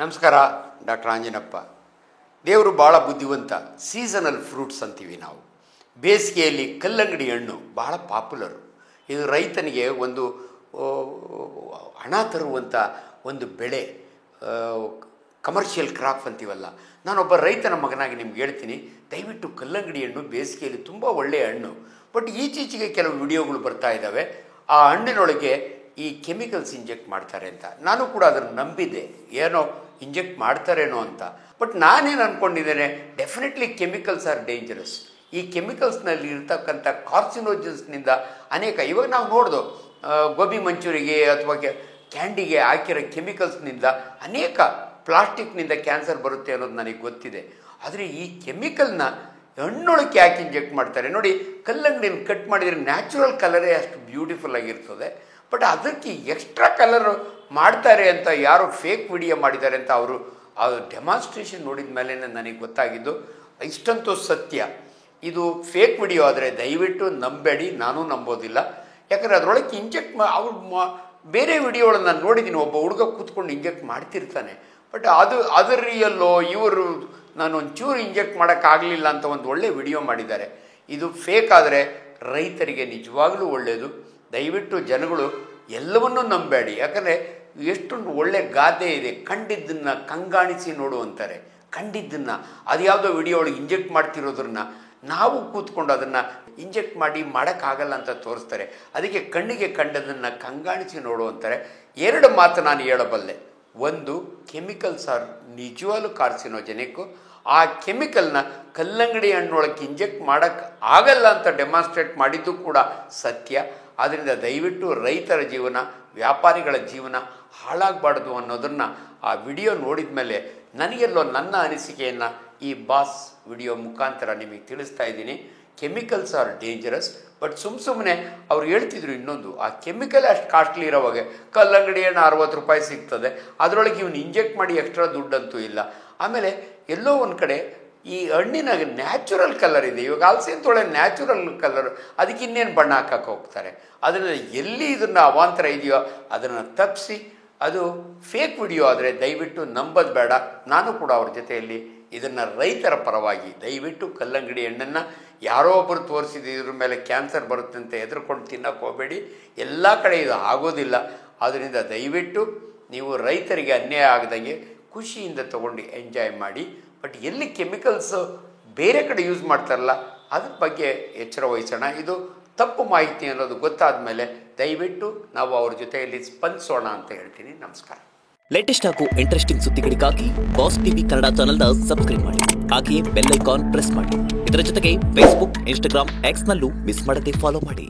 ನಮಸ್ಕಾರ. ಡಾಕ್ಟರ್ ಆಂಜನಪ್ಪ. ದೇವರು ಭಾಳ ಬುದ್ಧಿವಂತ. ಸೀಸನಲ್ ಫ್ರೂಟ್ಸ್ ಅಂತೀವಿ ನಾವು. ಬೇಸಿಗೆಯಲ್ಲಿ ಕಲ್ಲಂಗಡಿ ಹಣ್ಣು ಬಹಳ ಪಾಪ್ಯುಲರು. ಇದು ರೈತನಿಗೆ ಒಂದು ಹಣ ತರುವಂಥ ಒಂದು ಬೆಳೆ, ಕಮರ್ಷಿಯಲ್ ಕ್ರಾಪ್ ಅಂತೀವಲ್ಲ. ನಾನೊಬ್ಬ ರೈತನ ಮಗನಾಗಿ ನಿಮ್ಗೆ ಹೇಳ್ತೀನಿ, ದಯವಿಟ್ಟು ಕಲ್ಲಂಗಡಿ ಹಣ್ಣು ಬೇಸಿಗೆಯಲ್ಲಿ ತುಂಬ ಒಳ್ಳೆಯ ಹಣ್ಣು. ಬಟ್ ಈಚೀಚೆಗೆ ಕೆಲವು ವಿಡಿಯೋಗಳು ಬರ್ತಾ ಇದ್ದಾವೆ, ಆ ಹಣ್ಣಿನೊಳಗೆ ಈ ಕೆಮಿಕಲ್ಸ್ ಇಂಜೆಕ್ಟ್ ಮಾಡ್ತಾರೆ ಅಂತ. ನಾನು ಕೂಡ ಅದನ್ನು ನಂಬಿದ್ದೆ, ಏನೋ ಇಂಜೆಕ್ಟ್ ಮಾಡ್ತಾರೇನೋ ಅಂತ. ಬಟ್ ನಾನೇನು ಅಂದ್ಕೊಂಡಿದ್ದೇನೆ, ಡೆಫಿನೆಟ್ಲಿ ಕೆಮಿಕಲ್ಸ್ ಆರ್ ಡೇಂಜರಸ್. ಈ ಕೆಮಿಕಲ್ಸ್ನಲ್ಲಿ ಇರ್ತಕ್ಕಂಥ ಕಾರ್ಸಿನೋಜನ್ಸ್ನಿಂದ ಅನೇಕ, ಇವಾಗ ನಾವು ನೋಡ್ದು ಗೋಬಿ ಮಂಚೂರಿಗೆ ಅಥವಾ ಕ್ಯಾಂಡಿಗೆ ಹಾಕಿರೋ ಕೆಮಿಕಲ್ಸ್ನಿಂದ ಅನೇಕ, ಪ್ಲಾಸ್ಟಿಕ್ನಿಂದ ಕ್ಯಾನ್ಸರ್ ಬರುತ್ತೆ ಅನ್ನೋದು ನನಗೆ ಗೊತ್ತಿದೆ. ಆದರೆ ಈ ಕೆಮಿಕಲ್ನ ಹಣ್ಣೊಳಕ್ಕೆ ಯಾಕೆ ಇಂಜೆಕ್ಟ್ ಮಾಡ್ತಾರೆ ನೋಡಿ. ಕಲ್ಲಂಗಡಿನ ಕಟ್ ಮಾಡಿದರೆ ನ್ಯಾಚುರಲ್ ಕಲರೇ ಅಷ್ಟು ಬ್ಯೂಟಿಫುಲ್ ಆಗಿರ್ತದೆ. ಬಟ್ ಅದಕ್ಕೆ ಎಕ್ಸ್ಟ್ರಾ ಕಲರ್ ಮಾಡ್ತಾರೆ ಅಂತ ಯಾರೋ ಫೇಕ್ ವಿಡಿಯೋ ಮಾಡಿದ್ದಾರೆ ಅಂತ ಅವರು ಡೆಮಾನ್ಸ್ಟ್ರೇಷನ್ ನೋಡಿದ ಮೇಲೆ ನನಗೆ ಗೊತ್ತಾಗಿದ್ದು. ಇಷ್ಟಂತೂ ಸತ್ಯ. ಇದು ಫೇಕ್ ವಿಡಿಯೋ ಆದರೆ ದಯವಿಟ್ಟು ನಂಬೇಡಿ, ನಾನು ನಂಬೋದಿಲ್ಲ. ಯಾಕಂದರೆ ಅದರೊಳಗೆ ಇಂಜೆಕ್ಟ್ ಅವ್ರು ಬೇರೆ ವಿಡಿಯೋಗಳನ್ನು ನಾನು ನೋಡಿದ್ದೀನಿ, ಒಬ್ಬ ಹುಡುಗ ಕೂತ್ಕೊಂಡು ಇಂಜೆಕ್ಟ್ ಮಾಡ್ತಿರ್ತಾನೆ. ಬಟ್ ಅದು ರಿಯಲ್ಲೋ ಇವರು ನಾನು ಒಂಚೂರು ಇಂಜೆಕ್ಟ್ ಮಾಡೋಕ್ಕಾಗಲಿಲ್ಲ ಅಂತ ಒಂದು ಒಳ್ಳೆ ವಿಡಿಯೋ ಮಾಡಿದ್ದಾರೆ. ಇದು ಫೇಕ್ ಆದರೆ ರೈತರಿಗೆ ನಿಜವಾಗಲೂ ಒಳ್ಳೆಯದು. ದಯವಿಟ್ಟು ಜನಗಳು ಎಲ್ಲವನ್ನೂ ನಂಬೇಡಿ. ಯಾಕಂದರೆ ಎಷ್ಟೊಂದು ಒಳ್ಳೆ ಗಾದೆ ಇದೆ, ಕಂಡಿದ್ದನ್ನು ಕಂಗಾಣಿಸಿ ನೋಡು ಅಂತಾರೆ. ಕಂಡಿದ್ದನ್ನು ಅದು ಯಾವುದೋ ವಿಡಿಯೋ ಒಳಗೆ ಇಂಜೆಕ್ಟ್ ಮಾಡ್ತಿರೋದ್ರನ್ನ ನಾವು ಕೂತ್ಕೊಂಡು ಅದನ್ನು ಇಂಜೆಕ್ಟ್ ಮಾಡೋಕ್ಕಾಗಲ್ಲ ಅಂತ ತೋರಿಸ್ತಾರೆ. ಅದಕ್ಕೆ ಕಣ್ಣಿಗೆ ಕಂಡದನ್ನು ಕಂಗಾಣಿಸಿ ನೋಡು ಅಂತಾರೆ. ಎರಡು ಮಾತು ನಾನು ಹೇಳಬಲ್ಲೆ. ಒಂದು, ಕೆಮಿಕಲ್ಸ್ ಆರ್ ನಿಜವಾಗ್ಲೂ ಕಾರ್ಸಿನೋಜೆನಿಕ್ಕು. ಆ ಕೆಮಿಕಲ್ನ ಕಲ್ಲಂಗಡಿ ಹಣ್ಣೊಳಕ್ಕೆ ಇಂಜೆಕ್ಟ್ ಮಾಡೋಕ್ಕೆ ಆಗಲ್ಲ ಅಂತ ಡೆಮಾನ್ಸ್ಟ್ರೇಟ್ ಮಾಡಿದ್ದು ಕೂಡ ಸತ್ಯ. ಆದ್ದರಿಂದ ದಯವಿಟ್ಟು ರೈತರ ಜೀವನ, ವ್ಯಾಪಾರಿಗಳ ಜೀವನ ಹಾಳಾಗಬಾರ್ದು ಅನ್ನೋದನ್ನು ಆ ವಿಡಿಯೋ ನೋಡಿದ ಮೇಲೆ ನನಗೆಲ್ಲೋ ನನ್ನ ಅನಿಸಿಕೆಯನ್ನು ಈ ಬಾಸ್ ವಿಡಿಯೋ ಮುಖಾಂತರ ನಿಮಗೆ ತಿಳಿಸ್ತಾ ಇದ್ದೀನಿ. Chemicals R dangerous. ಬಟ್ ಸುಮ್ಮನೆ ಅವ್ರು ಹೇಳ್ತಿದ್ರು ಇನ್ನೊಂದು, ಆ ಕೆಮಿಕಲ್ ಅಷ್ಟು ಕಾಸ್ಟ್ಲಿ ಇರೋವಾಗ ಕಲ್ಲಂಗಡಿ ಹಣ್ಣು 60 ರೂಪಾಯಿ ಸಿಗ್ತದೆ, ಅದರೊಳಗೆ ಇವನು ಇಂಜೆಕ್ಟ್ ಮಾಡಿ ಎಕ್ಸ್ಟ್ರಾ ದುಡ್ಡಂತೂ ಇಲ್ಲ. ಆಮೇಲೆ ಎಲ್ಲೋ ಒಂದು ಕಡೆ ಈ ಹಣ್ಣಿನ ನ್ಯಾಚುರಲ್ ಕಲರ್ ಇದೆ. ಇವಾಗ ಹಲಸಿನ ತೊಳೆ ನ್ಯಾಚುರಲ್ ಕಲರ್, ಅದಕ್ಕೆ ಇನ್ನೇನು ಬಣ್ಣ ಹಾಕಕ್ಕೆ ಹೋಗ್ತಾರೆ. ಅದನ್ನು ಎಲ್ಲಿ ಇದನ್ನು ಅವಾಂತರ ಇದೆಯೋ ಅದನ್ನು ತಪ್ಪಿಸಿ. ಅದು ಫೇಕ್ ವಿಡಿಯೋ ಆದರೆ ದಯವಿಟ್ಟು ನಂಬೋದು ಬೇಡ. ನಾನು ಕೂಡ ಅವ್ರ ಜೊತೆಯಲ್ಲಿ ಇದನ್ನು ರೈತರ ಪರವಾಗಿ, ದಯವಿಟ್ಟು ಕಲ್ಲಂಗಡಿ ಹಣ್ಣನ್ನು ಯಾರೋ ಒಬ್ಬರು ತೋರಿಸಿದ ಇದ್ರ ಮೇಲೆ ಕ್ಯಾನ್ಸರ್ ಬರುತ್ತೆ ಅಂತ ಹೆದರ್ಕೊಂಡು ತಿನ್ನೋಕೆ ಹೋಗಬೇಡಿ. ಎಲ್ಲ ಕಡೆ ಇದು ಆಗೋದಿಲ್ಲ. ಆದ್ದರಿಂದ ದಯವಿಟ್ಟು ನೀವು ರೈತರಿಗೆ ಅನ್ಯಾಯ ಆಗದಂಗೆ ಖುಷಿಯಿಂದ ತೊಗೊಂಡು ಎಂಜಾಯ್ ಮಾಡಿ. ಬಟ್ ಎಲ್ಲಿ ಕೆಮಿಕಲ್ಸು ಬೇರೆ ಕಡೆ ಯೂಸ್ ಮಾಡ್ತಾರಲ್ಲ, ಅದ್ರ ಬಗ್ಗೆ ಎಚ್ಚರ ವಹಿಸೋಣ. ಇದು ತಪ್ಪು ಮಾಹಿತಿ ಅನ್ನೋದು ಗೊತ್ತಾದ ಮೇಲೆ ದಯವಿಟ್ಟು ನಾವು ಅವ್ರ ಜೊತೆಯಲ್ಲಿ ಸ್ಪಂದಿಸೋಣ ಅಂತ ಹೇಳ್ತೀನಿ. ನಮಸ್ಕಾರ. ಲೇಟೆಸ್ಟ್ ಹಾಗೂ ಇಂಟ್ರೆಸ್ಟಿಂಗ್ ಸುದ್ದಿಗಳಿಗಾಗಿ ಬಾಸ್ ಟಿವಿ ಕನ್ನಡ ಚಾನೆಲ್ನ ಸಬ್ಸ್ಕ್ರೈಬ್ ಮಾಡಿ. ಹಾಗೆಯೇ ಬೆಲ್ ಐಕಾನ್ ಪ್ರೆಸ್ ಮಾಡಿ. ಇದರ ಜೊತೆಗೆ ಫೇಸ್ಬುಕ್, ಇನ್ಸ್ಟಾಗ್ರಾಮ್, ಎಕ್ಸ್ನಲ್ಲೂ ಮಿಸ್ ಮಾಡದೆ ಫಾಲೋ ಮಾಡಿ.